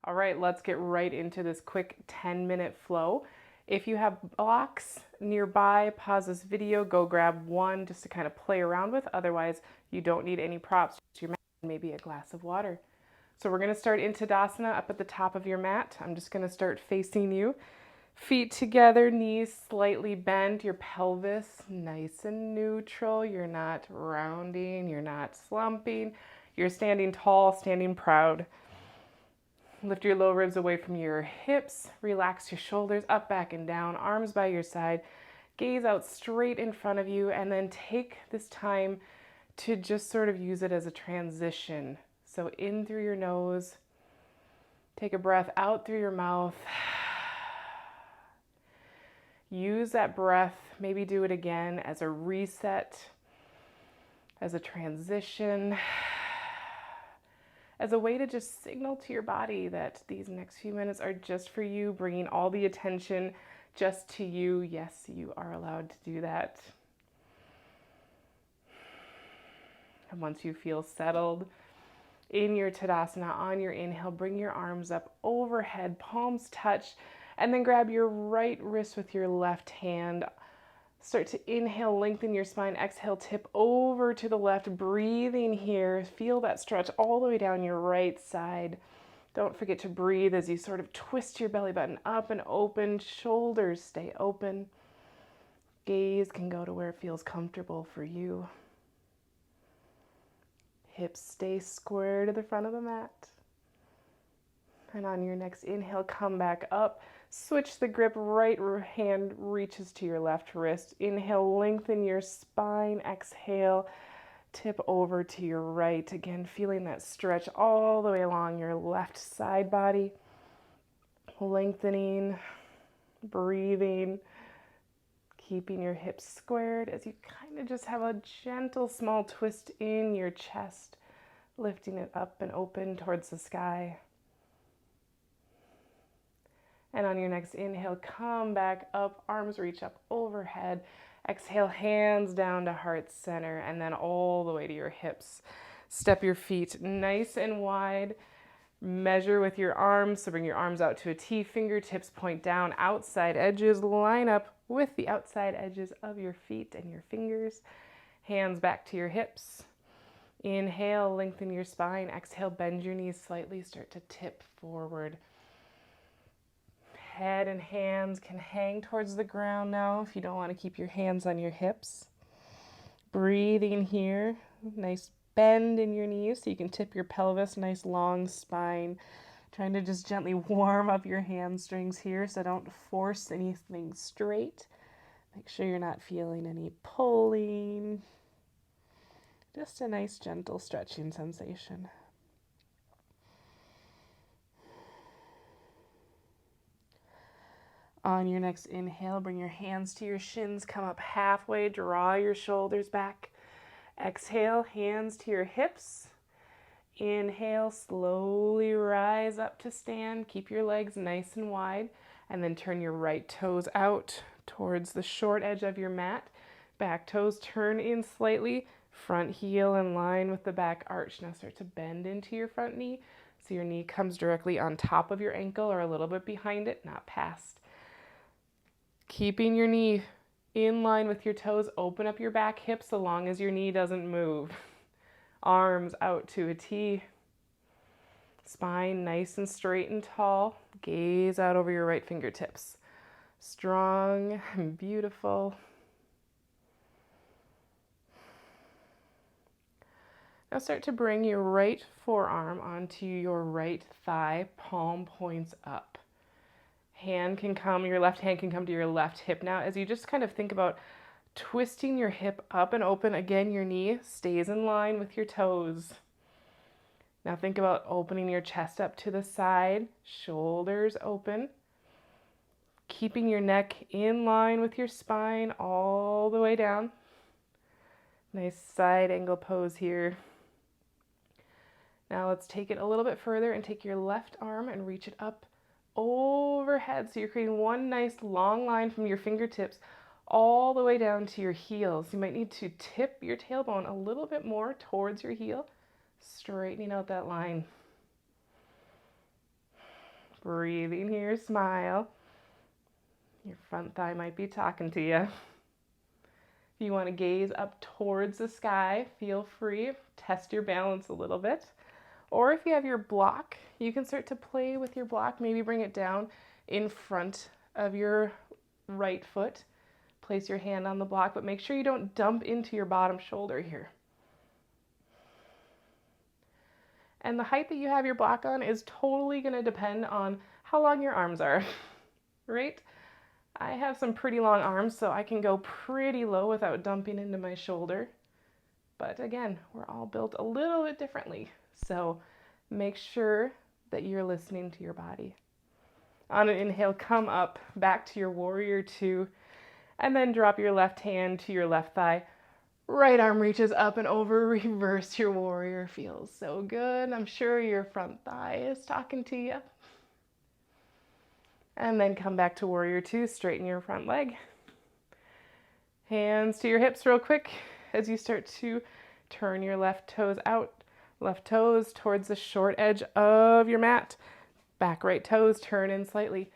All right, let's get right into this quick 10-minute flow. If you have blocks nearby, pause this video, go grab one just to kind of play around with. Otherwise, you don't need any props, just your mat and maybe a glass of water. So we're going to start in Tadasana up at the top of your mat. I'm just going to start facing you. Feet together, knees slightly bent, your pelvis nice and neutral. You're not rounding, you're not slumping. You're standing tall, standing proud. Lift your low ribs away from your hips. Relax your shoulders up, back, and down. Arms by your side. Gaze out straight in front of you, and then take this time to just sort of use it as a transition. So in through your nose. Take a breath out through your mouth. Use that breath, maybe do it again as a reset, as a transition, as a way to just signal to your body that these next few minutes are just for you, bringing all the attention just to you. Yes, you are allowed to do that. And once you feel settled in your Tadasana, on your inhale, bring your arms up overhead, palms touch, and then grab your right wrist with your left hand. Start to inhale, lengthen your spine. Exhale, tip over to the left. Breathing here. Feel that stretch all the way down your right side. Don't forget to breathe as you sort of twist your belly button up and open. Shoulders stay open. Gaze can go to where it feels comfortable for you. Hips stay square to the front of the mat. And on your next inhale, come back up. Switch the grip, right hand reaches to your left wrist. Inhale, lengthen your spine. Exhale, tip over to your right. Again, feeling that stretch all the way along your left side body. Lengthening, breathing, keeping your hips squared as you kind of just have a gentle small twist in your chest, lifting it up and open towards the sky. And on your next inhale, come back up, arms reach up overhead. Exhale, hands down to heart center, and then all the way to your hips. Step your feet nice and wide. Measure with your arms, so bring your arms out to a T, fingertips point down, outside edges line up with the outside edges of your feet and your fingers. Hands back to your hips. Inhale, lengthen your spine. Exhale, bend your knees slightly, start to tip forward. Head and hands can hang towards the ground now if you don't want to keep your hands on your hips. Breathing here, nice bend in your knees so you can tip your pelvis, nice long spine. Trying to just gently warm up your hamstrings here, so don't force anything straight. Make sure you're not feeling any pulling. Just a nice gentle stretching sensation. On your next inhale, bring your hands to your shins, come up halfway, draw your shoulders back. Exhale, hands to your hips. Inhale, slowly rise up to stand. Keep your legs nice and wide, and then turn your right toes out towards the short edge of your mat. Back toes turn in slightly, front heel in line with the back arch. Now start to bend into your front knee, so your knee comes directly on top of your ankle or a little bit behind it, not past. Keeping your knee in line with your toes, open up your back hip so long as your knee doesn't move. Arms out to a T. Spine nice and straight and tall. Gaze out over your right fingertips. Strong and beautiful. Now start to bring your right forearm onto your right thigh, palm points up. Your left hand can come to your left hip now as you just kind of think about twisting your hip up and open. Again, your knee stays in line with your toes. Now think about opening your chest up to the side, shoulders open. Keeping your neck in line with your spine all the way down. Nice side angle pose here. Now let's take it a little bit further and take your left arm and reach it up overhead. So you're creating one nice long line from your fingertips all the way down to your heels. You might need to tip your tailbone a little bit more towards your heel, straightening out that line. Breathing here, smile. Your front thigh might be talking to you. If you want to gaze up towards the sky, feel free. Test your balance a little bit. Or if you have your block, you can start to play with your block. Maybe bring it down in front of your right foot. Place your hand on the block, but make sure you don't dump into your bottom shoulder here. And the height that you have your block on is totally going to depend on how long your arms are, right? I have some pretty long arms, so I can go pretty low without dumping into my shoulder. But again, we're all built a little bit differently. So make sure that you're listening to your body. On an inhale, come up back to your warrior two, and then drop your left hand to your left thigh. Right arm reaches up and over, reverse your warrior. Feels so good. I'm sure your front thigh is talking to you. And then come back to warrior two, straighten your front leg. Hands to your hips real quick as you start to turn your left toes out. Left toes towards the short edge of your mat. Back right toes turn in slightly.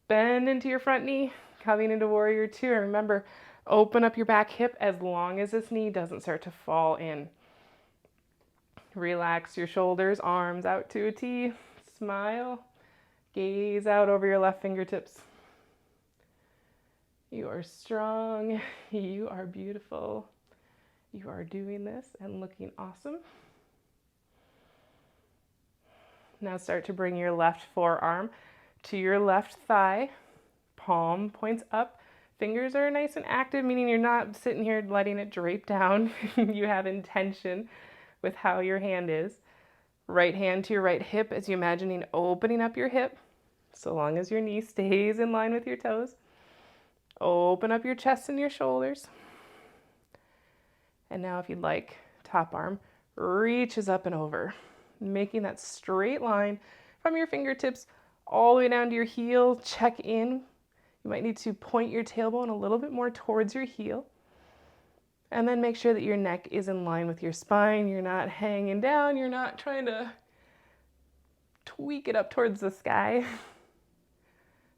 Bend into your front knee, coming into warrior two. And remember, open up your back hip as long as this knee doesn't start to fall in. Relax your shoulders, arms out to a T. Smile. Gaze out over your left fingertips. You are strong. You are beautiful. You are doing this and looking awesome. Now start to bring your left forearm to your left thigh. Palm points up. Fingers are nice and active, meaning you're not sitting here letting it drape down. You have intention with how your hand is. Right hand to your right hip as you imagining opening up your hip, so long as your knee stays in line with your toes. Open up your chest and your shoulders. And now if you'd like, top arm reaches up and over, making that straight line from your fingertips all the way down to your heel. Check in. You might need to point your tailbone a little bit more towards your heel. And then make sure that your neck is in line with your spine. You're not hanging down. You're not trying to tweak it up towards the sky.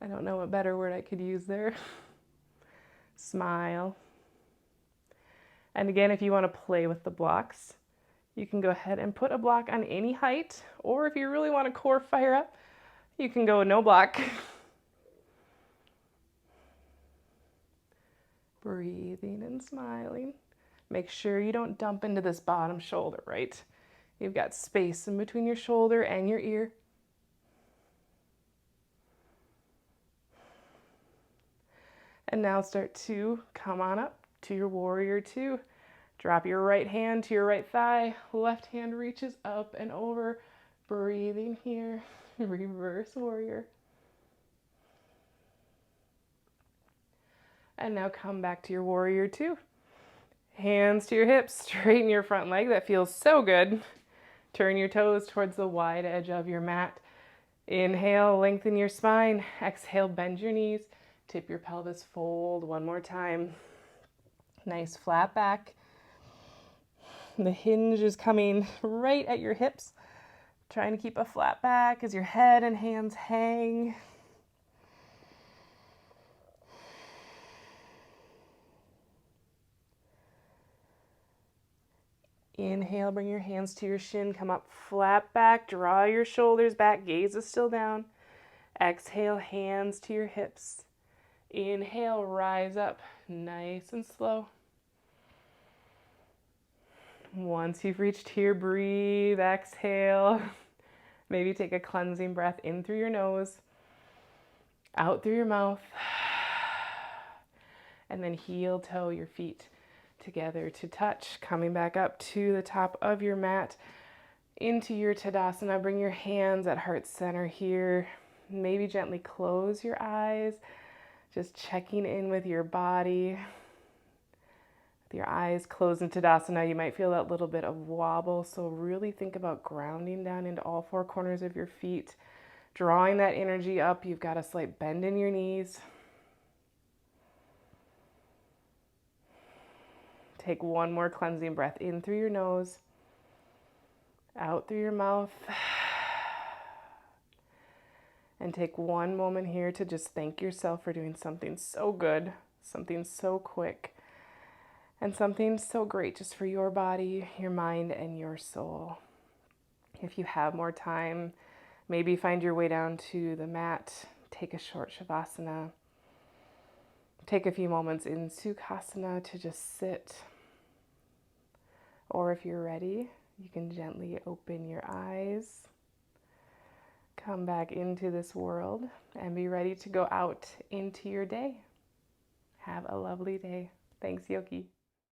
I don't know what better word I could use there. Smile. And again, if you want to play with the blocks, you can go ahead and put a block on any height. Or if you really want to core fire up, you can go no block. Breathing and smiling. Make sure you don't dump into this bottom shoulder, right? You've got space in between your shoulder and your ear. And now start to come on up to your warrior two. Drop your right hand to your right thigh. Left hand reaches up and over. Breathing here. Reverse warrior. And now come back to your warrior two. Hands to your hips. Straighten your front leg. That feels so good. Turn your toes towards the wide edge of your mat. Inhale, lengthen your spine. Exhale, bend your knees. Tip your pelvis, fold one more time. Nice flat back. The hinge is coming right at your hips. Trying to keep a flat back as your head and hands hang. Inhale, bring your hands to your shin, come up flat back, draw your shoulders back, gaze is still down. Exhale, hands to your hips. Inhale, rise up, nice and slow. Once you've reached here, breathe, exhale. Maybe take a cleansing breath in through your nose, out through your mouth, and then heel toe your feet together to touch, coming back up to the top of your mat into your Tadasana. Bring your hands at heart center here. Maybe gently close your eyes, just checking in with your body. With your eyes closed in Tadasana, you might feel that little bit of wobble, so really think about grounding down into all four corners of your feet, drawing that energy up. You've got a slight bend in your knees. Take one more cleansing breath in through your nose, out through your mouth. And take one moment here to just thank yourself for doing something so good, something so quick, and something so great just for your body, your mind, and your soul. If you have more time, maybe find your way down to the mat, take a short Shavasana, take a few moments in Sukhasana to just sit. Or if you're ready, you can gently open your eyes, come back into this world, and be ready to go out into your day. Have a lovely day. Thanks, Yogi.